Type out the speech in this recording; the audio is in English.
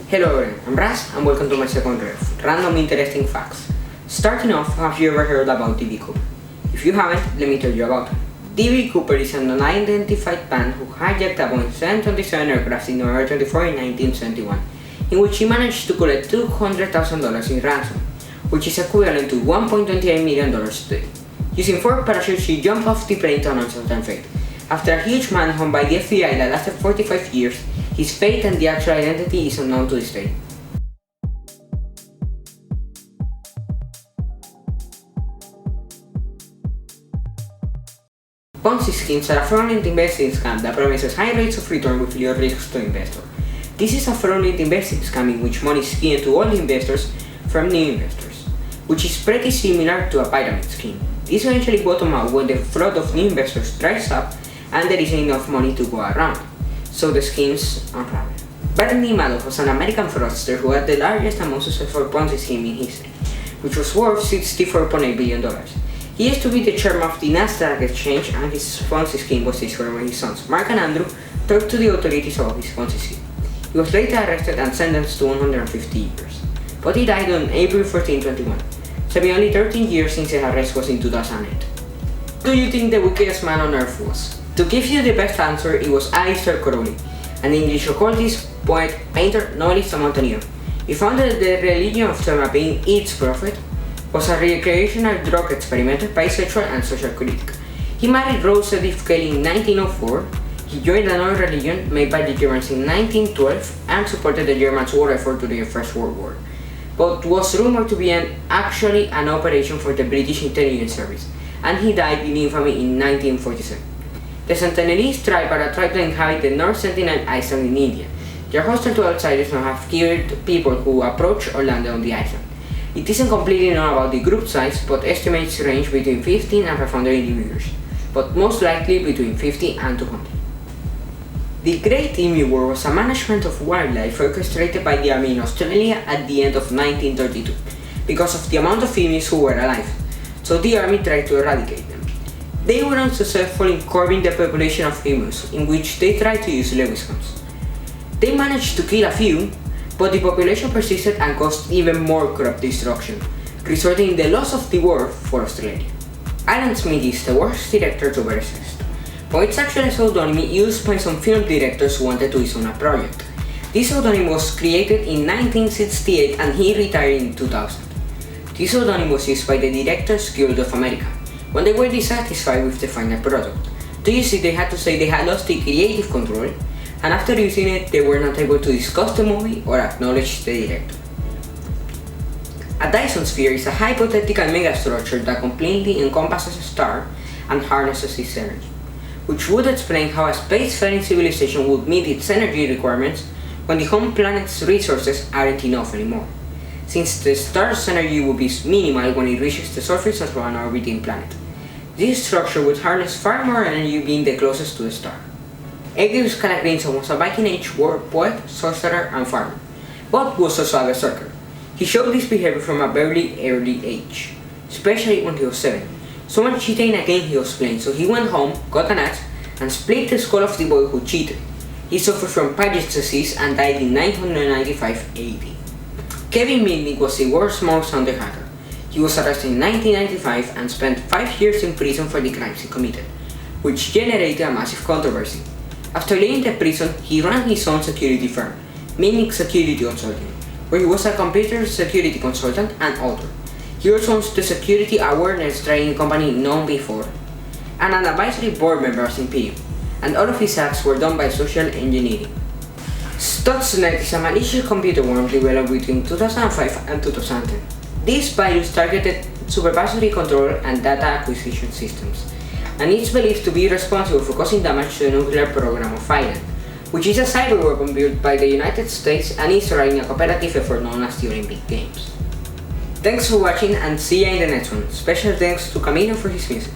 Hello everyone, I'm Raz and welcome to my second ref, Random Interesting Facts. Starting off, have you ever heard about D.B. Cooper? If you haven't, let me tell you about him. D.B. Cooper is an unidentified man who hijacked a Boeing 727 aircraft in November 24 in 1971, in which he managed to collect $200,000 in ransom, which is equivalent to $1.28 million today. Using 4 parachutes, he jumped off the plane to an uncertain fate. After a huge manhunt by the FBI that lasted 45 years, his fate and the actual identity is unknown to this day. Ponzi schemes are a fraudulent investing scam that promises high rates of return with low risks to investors. This is a fraudulent investing scam in which money is given to all investors from new investors, which is pretty similar to a pyramid scheme. This eventually bottoms out when the flood of new investors dries up and there isn't enough money to go around, so the schemes unravel. Bernie Madoff was an American fraudster who had the largest and most successful Ponzi scheme in history, which was worth $64.8 billion. He used to be the chairman of the Nasdaq exchange, and his Ponzi scheme was discovered when his sons, Mark and Andrew, talked to the authorities about his Ponzi scheme. He was later arrested and sentenced to 150 years, but he died on April 14, 2021, serving only 13 years since his arrest was in 2008. Who do you think the wickedest man on earth was? To give you the best answer, it was Aleister Crowley, an English occultist, poet, painter, novelist, and mountaineer. He founded the religion of being its prophet, was a recreational drug experimenter, bisexual, and social critic. He married Rose Edith Kelly in 1904. He joined another religion made by the Germans in 1912 and supported the Germans' war effort during the First World War, but was rumored to be actually an operation for the British Intelligence Service, and he died in infamy in 1947. The Sentinelese tribe are a tribe that inhabit the North Sentinel Island in India. They are hostile to outsiders and have killed people who approach or land on the island. It isn't completely known about the group size, but estimates range between 15 and 500 individuals, but most likely between 50 and 200. The Great Emu War was a management of wildlife orchestrated by the army in Australia at the end of 1932, because of the amount of emus who were alive, so the army tried to eradicate them. They were unsuccessful in curbing the population of emus, in which they tried to use Lewis guns. They managed to kill a few, but the population persisted and caused even more crop destruction, resulting in the loss of the war for Australia. Alan Smith is the worst director to ever exist, but it's actually a pseudonym used by some film directors who wanted to disown a project. This pseudonym was created in 1968 and he retired in 2000. This pseudonym was used by the Directors Guild of America when they were dissatisfied with the final product. To use it, they had to say they had lost the creative control, and after using it, they were not able to discuss the movie or acknowledge the director. A Dyson sphere is a hypothetical megastructure that completely encompasses a star and harnesses its energy, which would explain how a spacefaring civilization would meet its energy requirements when the home planet's resources aren't enough anymore, since the star's energy would be minimal when it reaches the surface of an orbiting planet. This structure would harness far more energy being the closest to the star. Aegeus Calagrinson was a Viking Age war poet, sorcerer, and farmer, but was also a berserker. He showed this behavior from a very early age, especially when he was 7. So much cheating in a game he was playing, so he went home, got an axe, and split the skull of the boy who cheated. He suffered from Paget's disease and died in 995 AD. Kevin Mitnick was the world's most wanted hacker. He was arrested in 1995 and spent 5 years in prison for the crimes he committed, which generated a massive controversy. After leaving the prison, he ran his own security firm, Mitnick Security Consulting, where he was a computer security consultant and author. He also owns the security awareness training company known before, and an advisory board member of Imperium, and all of his acts were done by social engineering. Stuxnet is a malicious computer worm developed between 2005 and 2010. This virus targeted supervisory control and data acquisition systems, and it's believed to be responsible for causing damage to the nuclear program of Iran, which is a cyber weapon built by the United States and Israel in a cooperative effort known as the Olympic Games. Thanks for watching and see ya in the next one. Special thanks to Camino for his music.